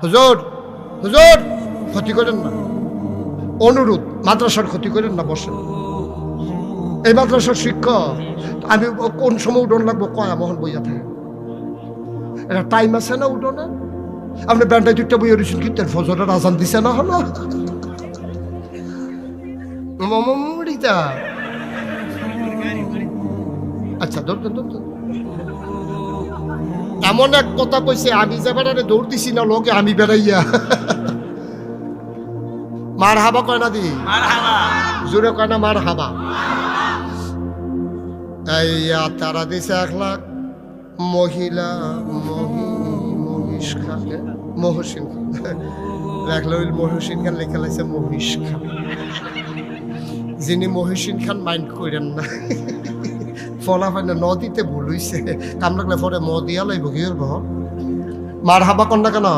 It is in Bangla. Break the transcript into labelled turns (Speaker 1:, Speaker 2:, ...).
Speaker 1: হুজুর হুজুর ক্ষতি করেন না, অনুরোধ মাদ্রাসার ক্ষতি করেন না, বসেন। এই মাদ্রাসার শিক্ষক, আমি কোন সময় উঠোন লাগবো কয়া মোহন বইয়া থাকে, এটা টাইম আছে না উঠোনে? আপনি ব্যান্ডায় দুইটা বইয়া রয়েছেন, কিন্তু ফজরের আজান দিছে না হলো মামুড়িটা। আচ্ছা ধরতেন ধরতেন, এমন এক কথা কইছে, আমি যে বেড়ারে দৌড় দিছি না লোকে, আমি বেড়াইয়া মার হাবা কয় না দি, জোরে কয় না মার হাবা। তারা দিছে 1 লাখ মহিলা মহিষ খান, মহসিন খান লেখলো, মহসিন খান লেখা লাগছে মহিষ খান। যিনি মহসিন খান মাইন্ড করেন না, ফলাফল নদীতে ভুল হইছে, কাম লাগলে পরে ম দিয়া লাইব কি করবো। মার হাবা কন্যা কেন?